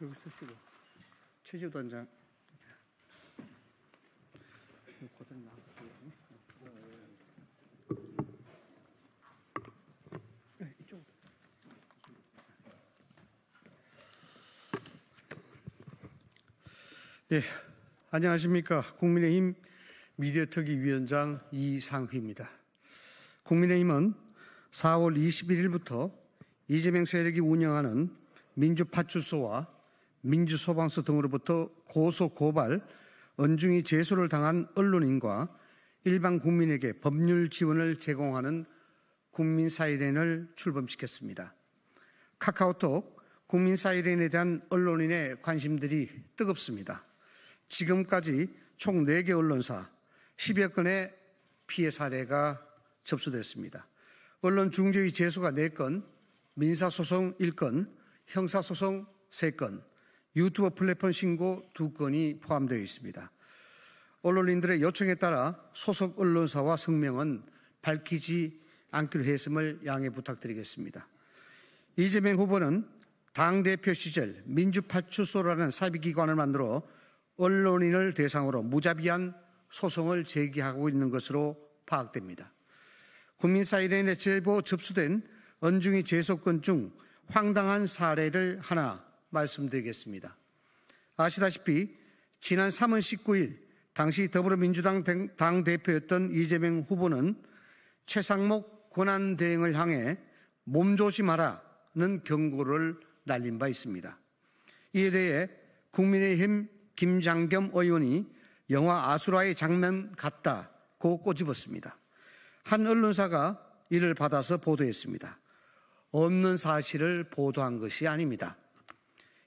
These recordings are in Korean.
여기 쓰시고 최지우 단장 이쪽. 예, 안녕하십니까. 국민의힘 미디어특위위원장 이상휘입니다. 국민의힘은 4월 21일부터 이재명 세력이 운영하는 민주파출소와 민주소방서 등으로부터 고소, 고발, 언중이 제소를 당한 언론인과 일반 국민에게 법률 지원을 제공하는 국민 사이렌을 출범시켰습니다. 카카오톡 국민 사이렌에 대한 언론인의 관심들이 뜨겁습니다. 지금까지 총 4개 언론사 10여 건의 피해 사례가 접수됐습니다. 언론 중재위 제소가 4건, 민사소송 1건, 형사소송 3건, 유튜브 플랫폼 신고 2건이 포함되어 있습니다. 언론인들의 요청에 따라 소속 언론사와 성명은 밝히지 않기로 했음을 양해 부탁드리겠습니다. 이재명 후보는 당대표 시절 민주파출소라는 사비기관을 만들어 언론인을 대상으로 무자비한 소송을 제기하고 있는 것으로 파악됩니다. 국민사이렌에 제보 접수된 언중이 제소건 중 황당한 사례를 하나 말씀드리겠습니다. 아시다시피 지난 3월 19일 당시 더불어민주당 당대표였던 이재명 후보는 최상목 권한대행을 향해 몸조심하라는 경고를 날린 바 있습니다. 이에 대해 국민의힘 김장겸 의원이 영화 아수라의 장면 같다고 꼬집었습니다. 한 언론사가 이를 받아서 보도했습니다. 없는 사실을 보도한 것이 아닙니다.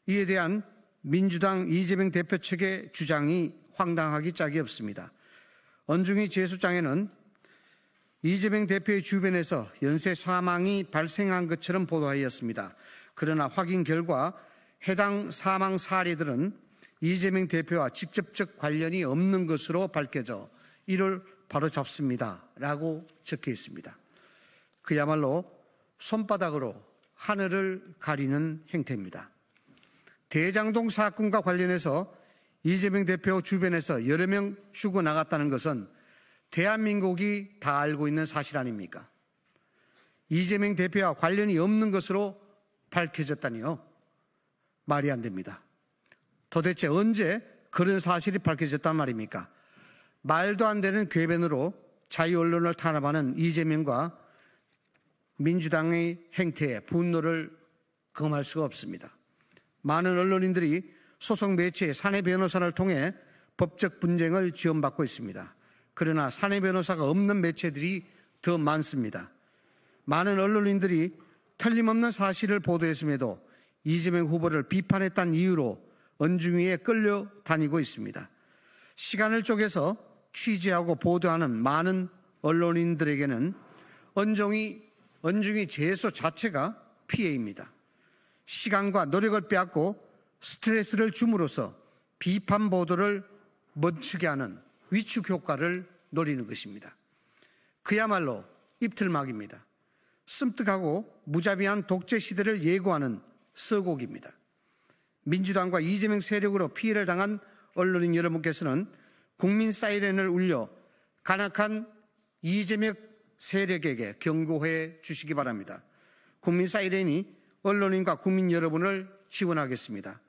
이에 대한 민주당 이재명 대표 측의 주장이 황당하기 짝이 없습니다. 언중이 제소장에는 이재명 대표의 주변에서 연쇄 사망이 발생한 것처럼 보도하였습니다. 그러나 확인 결과 해당 사망 사례들은 이재명 대표와 직접적 관련이 없는 것으로 밝혀져 이를 바로잡습니다. 라고 적혀 있습니다. 그야말로 손바닥으로 하늘을 가리는 행태입니다. 대장동 사건과 관련해서 이재명 대표 주변에서 여러 명 죽어나갔다는 것은 대한민국이 다 알고 있는 사실 아닙니까? 이재명 대표와 관련이 없는 것으로 밝혀졌다니요. 말이 안 됩니다. 도대체 언제 그런 사실이 밝혀졌단 말입니까? 말도 안 되는 궤변으로 자유언론을 탄압하는 이재명과 민주당의 행태에 분노를 금할 수가 없습니다. 많은 언론인들이 소속 매체의 사내 변호사를 통해 법적 분쟁을 지원받고 있습니다. 그러나 사내 변호사가 없는 매체들이 더 많습니다. 많은 언론인들이 틀림없는 사실을 보도했음에도 이재명 후보를 비판했다는 이유로 언중위에 끌려다니고 있습니다. 시간을 쪼개서 취재하고 보도하는 많은 언론인들에게는 언중위 제소 자체가 피해입니다. 시간과 노력을 빼앗고 스트레스를 줌으로써 비판 보도를 멈추게 하는 위축 효과를 노리는 것입니다. 그야말로 입틀막입니다. 섬뜩하고 무자비한 독재 시대를 예고하는 서곡입니다. 민주당과 이재명 세력으로 피해를 당한 언론인 여러분께서는 국민 사이렌을 울려 간악한 이재명 세력에게 경고해 주시기 바랍니다. 국민 사이렌이 언론인과 국민 여러분을 지원하겠습니다.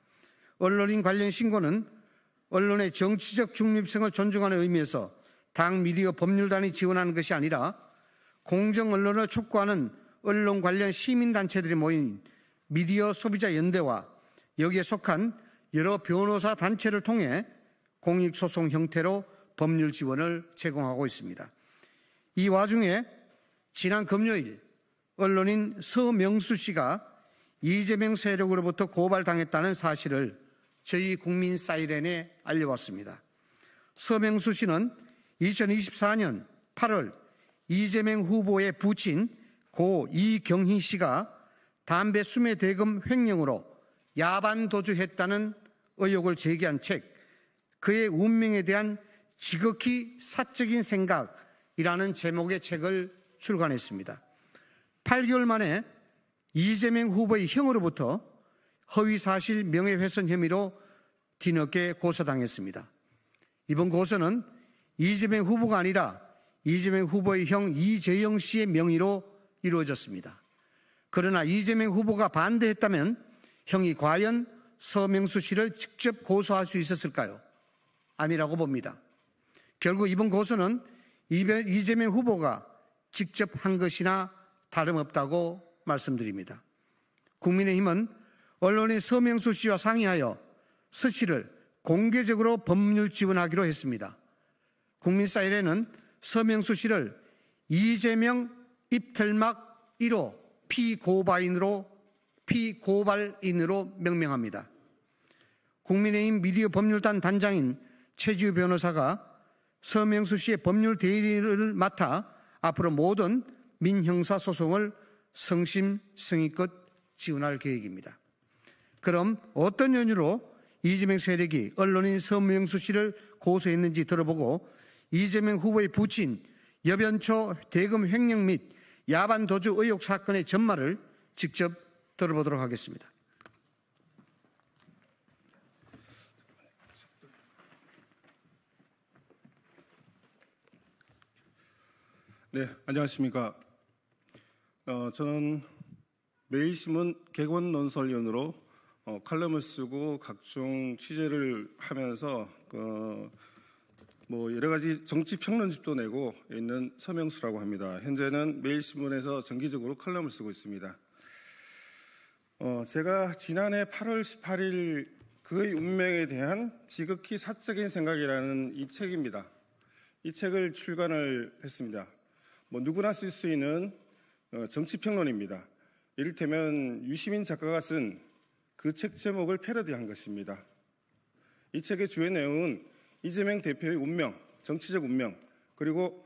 언론인 관련 신고는 언론의 정치적 중립성을 존중하는 의미에서 당 미디어 법률단이 지원하는 것이 아니라 공정 언론을 촉구하는 언론 관련 시민단체들이 모인 미디어 소비자 연대와 여기에 속한 여러 변호사 단체를 통해 공익소송 형태로 법률 지원을 제공하고 있습니다. 이 와중에 지난 금요일 언론인 서명수 씨가 이재명 세력으로부터 고발당했다는 사실을 저희 국민 사이렌에 알려왔습니다. 서명수 씨는 2024년 8월 이재명 후보의 부친 고 이경희 씨가 담배 수매 대금 횡령으로 야반 도주했다는 의혹을 제기한 책 그의 운명에 대한 지극히 사적인 생각이라는 제목의 책을 출간했습니다. 8개월 만에 이재명 후보의 형으로부터 허위사실 명예훼손 혐의로 뒤늦게 고소당했습니다. 이번 고소는 이재명 후보가 아니라 이재명 후보의 형 이재영 씨의 명의로 이루어졌습니다. 그러나 이재명 후보가 반대했다면 형이 과연 서명수 씨를 직접 고소할 수 있었을까요? 아니라고 봅니다. 결국 이번 고소는 이재명 후보가 직접 한 것이나 다름없다고 말씀드립니다. 국민의힘은 언론인 서명수 씨와 상의하여 서 씨를 공개적으로 법률 지원하기로 했습니다. 국민사일에는 서명수 씨를 이재명 입틀막 1호 피고발인으로 명명합니다. 국민의힘 미디어 법률단 단장인 최지우 변호사가 서명수 씨의 법률 대리를 맡아 앞으로 모든 민형사 소송을 성심성의껏 지원할 계획입니다. 그럼 어떤 연유로 이재명 세력이 언론인 서명수 씨를 고소했는지 들어보고 이재명 후보의 부친 여변초 대금 횡령 및 야반 도주 의혹 사건의 전말을 직접 들어보도록 하겠습니다. 네, 안녕하십니까. 저는 매일신문 객원논설위원으로 칼럼을 쓰고 각종 취재를 하면서 여러 가지 정치 평론집도 내고 있는 서명수라고 합니다. 현재는 매일신문에서 정기적으로 칼럼을 쓰고 있습니다. 제가 지난해 8월 18일 그의 운명에 대한 지극히 사적인 생각이라는 이 책입니다. 이 책을 출간을 했습니다. 누구나 쓸 수 있는 정치평론입니다. 이를테면 유시민 작가가 쓴 그 책 제목을 패러디한 것입니다. 이 책의 주요 내용은 이재명 대표의 운명, 정치적 운명, 그리고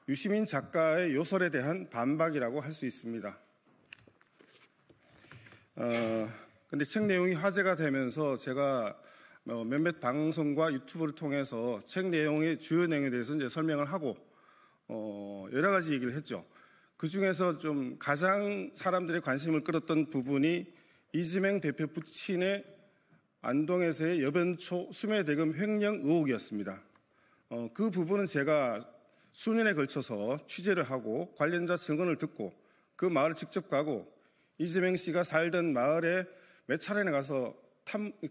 유시민 작가의 요설에 대한 반박이라고 할 수 있습니다. 근데 책 내용이 화제가 되면서 제가 몇몇 방송과 유튜브를 통해서 책 내용의 주요 내용에 대해서 이제 설명을 하고 여러 가지 얘기를 했죠. 그 중에서 좀 가장 사람들의 관심을 끌었던 부분이 이재명 대표 부친의 안동에서의 여변초 수매대금 횡령 의혹이었습니다. 그 부분은 제가 수년에 걸쳐서 취재를 하고 관련자 증언을 듣고 그 마을을 직접 가고 이재명 씨가 살던 마을에 몇 차례나 가서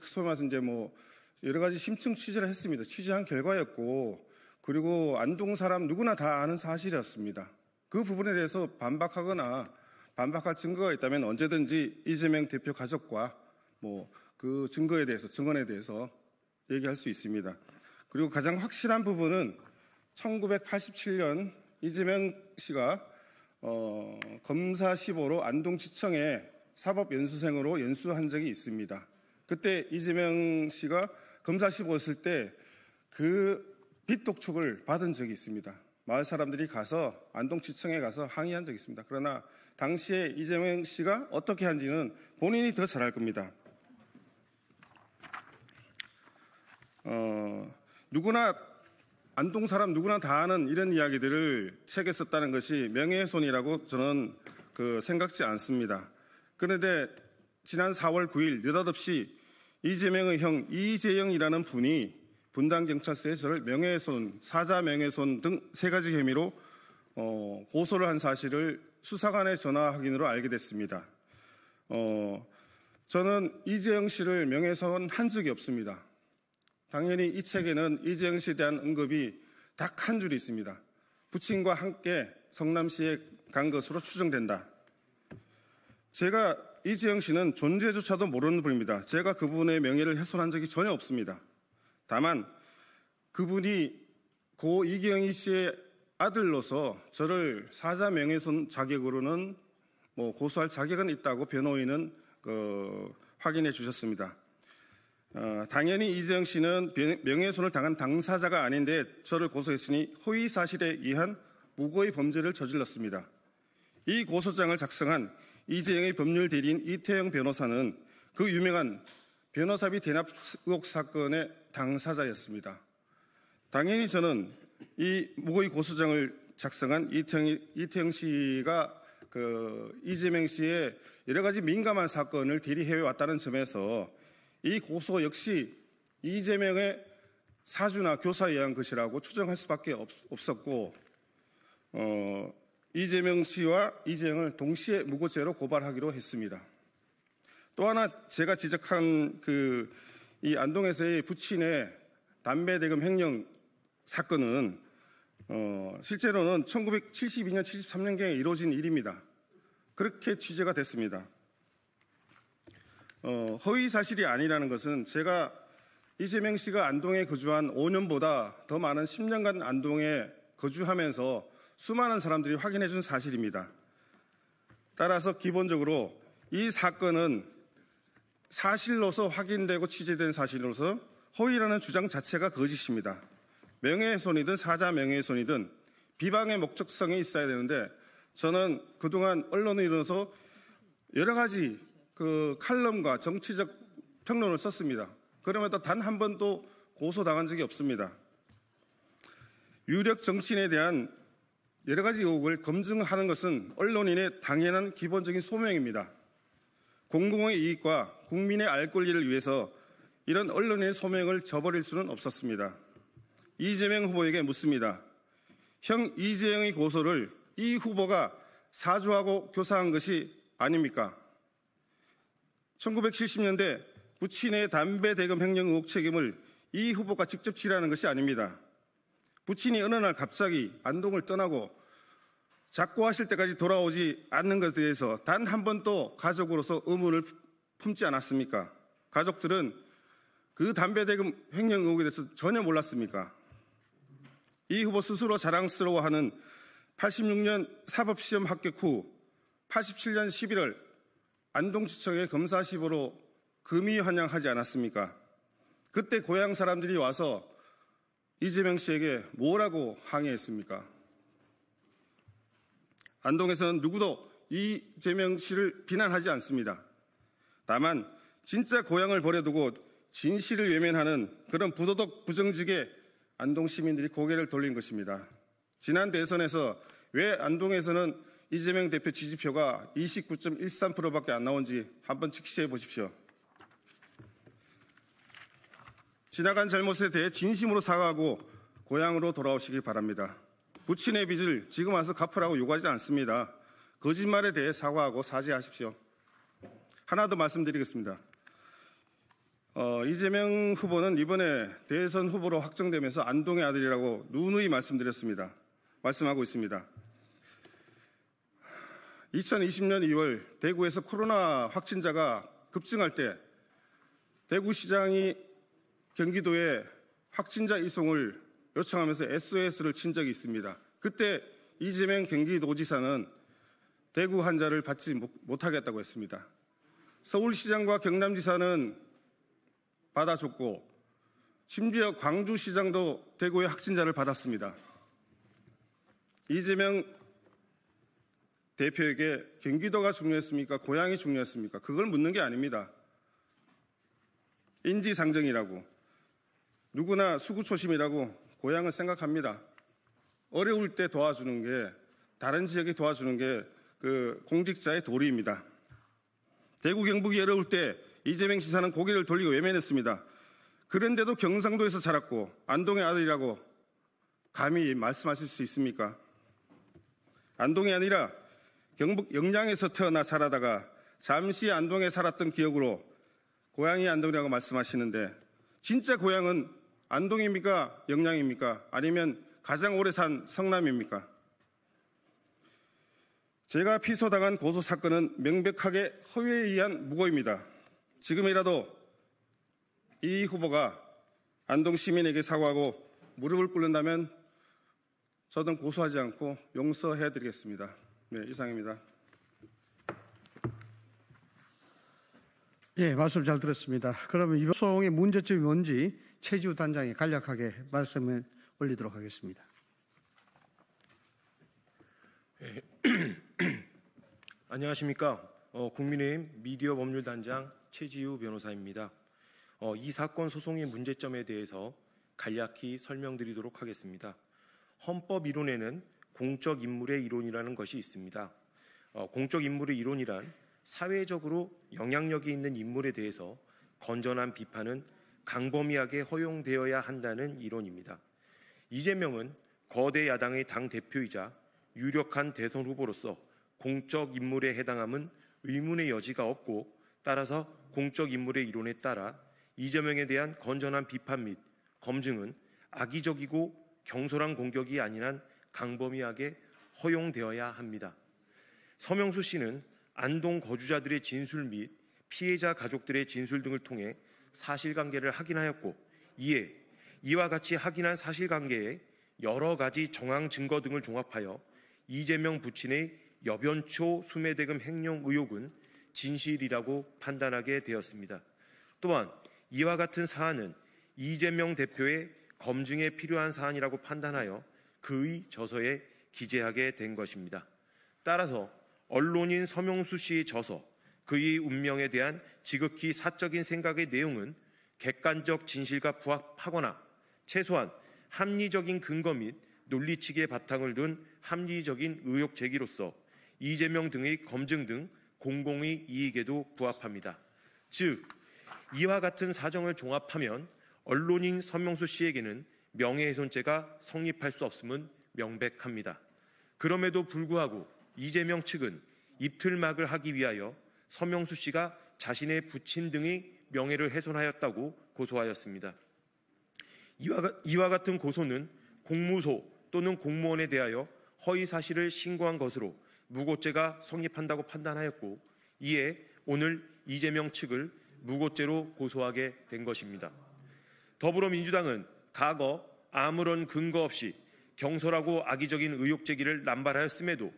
소위 말해서 이제 여러 가지 심층 취재를 했습니다. 취재한 결과였고, 그리고 안동 사람 누구나 다 아는 사실이었습니다. 그 부분에 대해서 반박하거나 반박할 증거가 있다면 언제든지 이재명 대표 가족과 그 증거에 대해서, 증언에 대해서 얘기할 수 있습니다. 그리고 가장 확실한 부분은 1987년 이재명 씨가 검사 15로 안동지청에 사법연수생으로 연수한 적이 있습니다. 그때 이재명 씨가 검사 15였을 때 그 빚독촉을 받은 적이 있습니다. 마을 사람들이 가서 안동지청에 가서 항의한 적이 있습니다. 그러나 당시에 이재명 씨가 어떻게 한지는 본인이 더 잘 알 겁니다. 누구나 안동 사람 누구나 다 아는 이런 이야기들을 책에 썼다는 것이 명예훼손이라고 저는 생각지 않습니다. 그런데 지난 4월 9일 느닷없이 이재명의 형 이재영이라는 분이 분당경찰서에 저를 명예훼손, 사자 명예훼손 등 3가지 혐의로 고소를 한 사실을 수사관의 전화 확인으로 알게 됐습니다. 저는 이재영 씨를 명예훼손 한 적이 없습니다. 당연히 이 책에는 이재영 씨에 대한 언급이 딱 한 줄이 있습니다. 부친과 함께 성남시에 간 것으로 추정된다. 제가 이재영 씨는 존재조차도 모르는 분입니다. 제가 그분의 명예를 훼손한 적이 전혀 없습니다. 다만 그분이 고 이경희 씨의 아들로서 저를 사자 명예훼손 자격으로는 고소할 자격은 있다고 변호인은 확인해 주셨습니다. 당연히 이재영 씨는 명예훼손을 당한 당사자가 아닌데 저를 고소했으니 허위 사실에 의한 무고의 범죄를 저질렀습니다. 이 고소장을 작성한 이재영의 법률 대리인 이태영 변호사는 그 유명한 변호사비 대납 의혹 사건의 당사자였습니다. 당연히 저는 이 무고의 고소장을 작성한 이태영 씨가 이재명 씨의 여러 가지 민감한 사건을 대리해외 왔다는 점에서 이 고소 역시 이재명의 사주나 교사에 의한 것이라고 추정할 수밖에 없었고, 이재명 씨와 이재영을 동시에 무고죄로 고발하기로 했습니다. 또 하나 제가 지적한 이 안동에서의 부친의 담배 대금 횡령 사건은 실제로는 1972년, 73년경에 이루어진 일입니다. 그렇게 취재가 됐습니다. 허위 사실이 아니라는 것은 제가 이재명 씨가 안동에 거주한 5년보다 더 많은 10년간 안동에 거주하면서 수많은 사람들이 확인해 준 사실입니다. 따라서 기본적으로 이 사건은 사실로서 확인되고 취재된 사실로서 허위라는 주장 자체가 거짓입니다. 명예훼손이든 사자 명예훼손이든 비방의 목적성이 있어야 되는데, 저는 그동안 언론에 이르러서 여러 가지 칼럼과 정치적 평론을 썼습니다. 그럼에도 단 한 번도 고소당한 적이 없습니다. 유력 정치인에 대한 여러 가지 의혹을 검증하는 것은 언론인의 당연한 기본적인 소명입니다. 공공의 이익과 국민의 알 권리를 위해서 이런 언론인의 소명을 저버릴 수는 없었습니다. 이재명 후보에게 묻습니다. 형 이재영의 고소를 이 후보가 사주하고 교사한 것이 아닙니까? 1970년대 부친의 담배 대금 횡령 의혹 책임을 이 후보가 직접 지라는 것이 아닙니다. 부친이 어느 날 갑자기 안동을 떠나고 작고하실 때까지 돌아오지 않는 것에 대해서 단 한 번도 가족으로서 의문을 품지 않았습니까? 가족들은 그 담배 대금 횡령 의혹에 대해서 전혀 몰랐습니까? 이 후보 스스로 자랑스러워하는 86년 사법시험 합격 후 87년 11월 안동지청의 검사시보로 금이 환영하지 않았습니까? 그때 고향 사람들이 와서 이재명 씨에게 뭐라고 항의했습니까? 안동에서는 누구도 이재명 씨를 비난하지 않습니다. 다만 진짜 고향을 버려두고 진실을 외면하는 그런 부도덕 부정직에 안동 시민들이 고개를 돌린 것입니다. 지난 대선에서 왜 안동에서는 이재명 대표 지지표가 29.13%밖에 안 나온지 한번 직시해 보십시오. 지나간 잘못에 대해 진심으로 사과하고 고향으로 돌아오시기 바랍니다. 부친의 빚을 지금 와서 갚으라고 요구하지 않습니다. 거짓말에 대해 사과하고 사죄하십시오. 하나 더 말씀드리겠습니다. 이재명 후보는 이번에 대선 후보로 확정되면서 안동의 아들이라고 누누이 말씀하고 있습니다. 2020년 2월 대구에서 코로나 확진자가 급증할 때 대구시장이 경기도에 확진자 이송을 요청하면서 SOS를 친 적이 있습니다. 그때 이재명 경기도지사는 대구 환자를 받지 못하겠다고 했습니다. 서울시장과 경남지사는 받아줬고 심지어 광주시장도 대구의 확진자를 받았습니다. 이재명 대표에게 경기도가 중요했습니까? 고향이 중요했습니까? 그걸 묻는 게 아닙니다. 인지상정이라고 누구나 수구초심이라고 고향을 생각합니다. 어려울 때 도와주는 게, 다른 지역에 도와주는 게 공직자의 도리입니다. 대구 경북이 어려울 때 이재명 지사는 고개를 돌리고 외면했습니다. 그런데도 경상도에서 자랐고 안동의 아들이라고 감히 말씀하실 수 있습니까? 안동이 아니라 경북 영양에서 태어나 자라다가 잠시 안동에 살았던 기억으로 고향이 안동이라고 말씀하시는데, 진짜 고향은 안동입니까? 영양입니까? 아니면 가장 오래 산 성남입니까? 제가 피소당한 고소 사건은 명백하게 허위에 의한 무고입니다. 지금이라도 이 후보가 안동 시민에게 사과하고 무릎을 꿇는다면 저는 고소하지 않고 용서해드리겠습니다. 네, 이상입니다. 예, 말씀 잘 들었습니다. 그러면 이번 소송의 문제점이 뭔지 최지우 단장이 간략하게 말씀을 올리도록 하겠습니다. 네. 안녕하십니까. 국민의힘 미디어 법률단장 최지우 변호사입니다. 이 사건 소송의 문제점에 대해서 간략히 설명드리도록 하겠습니다. 헌법 이론에는 공적 인물의 이론이라는 것이 있습니다. 공적 인물의 이론이란 사회적으로 영향력이 있는 인물에 대해서 건전한 비판은 강범위하게 허용되어야 한다는 이론입니다. 이재명은 거대 야당의 당 대표이자 유력한 대선 후보로서 공적 인물에 해당함은 의문의 여지가 없고, 따라서 공적 인물의 이론에 따라 이재명에 대한 건전한 비판 및 검증은 악의적이고 경솔한 공격이 아닌 한 강범위하게 허용되어야 합니다. 서명수 씨는 안동 거주자들의 진술 및 피해자 가족들의 진술 등을 통해 사실관계를 확인하였고, 이에 이와 같이 확인한 사실관계에 여러 가지 정황 증거 등을 종합하여 이재명 부친의 여변초 수매대금 횡령 의혹은 진실이라고 판단하게 되었습니다. 또한 이와 같은 사안은 이재명 대표의 검증에 필요한 사안이라고 판단하여 그의 저서에 기재하게 된 것입니다. 따라서 언론인 서명수 씨의 저서, 그의 운명에 대한 지극히 사적인 생각의 내용은 객관적 진실과 부합하거나 최소한 합리적인 근거 및 논리칙의 바탕을 둔 합리적인 의혹 제기로서 이재명 등의 검증 등 공공의 이익에도 부합합니다. 즉, 이와 같은 사정을 종합하면 언론인 서명수 씨에게는 명예훼손죄가 성립할 수 없음은 명백합니다. 그럼에도 불구하고 이재명 측은 입틀막을 하기 위하여 서명수 씨가 자신의 부친 등의 명예를 훼손하였다고 고소하였습니다. 이와 같은 고소는 공무소 또는 공무원에 대하여 허위 사실을 신고한 것으로 무고죄가 성립한다고 판단하였고, 이에 오늘 이재명 측을 무고죄로 고소하게 된 것입니다. 더불어민주당은 과거 아무런 근거 없이 경솔하고 악의적인 의혹 제기를 남발하였음에도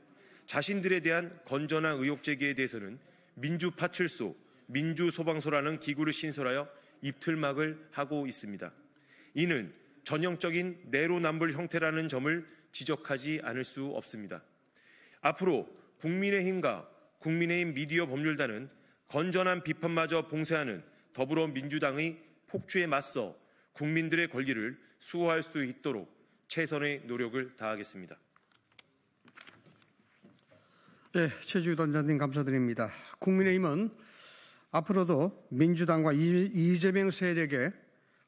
자신들에 대한 건전한 의혹 제기에 대해서는 민주파출소, 민주소방서라는 기구를 신설하여 입틀막을 하고 있습니다. 이는 전형적인 내로남불 형태라는 점을 지적하지 않을 수 없습니다. 앞으로 국민의힘과 국민의힘 미디어 법률단은 건전한 비판마저 봉쇄하는 더불어민주당의 폭주에 맞서 국민들의 권리를 수호할 수 있도록 최선의 노력을 다하겠습니다. 네, 최지우 단장님 감사드립니다. 국민의힘은 앞으로도 민주당과 이재명 세력의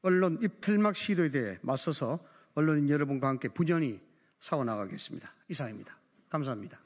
언론 입틀막 시도에 대해 맞서서 언론인 여러분과 함께 부전히 싸워나가겠습니다. 이상입니다. 감사합니다.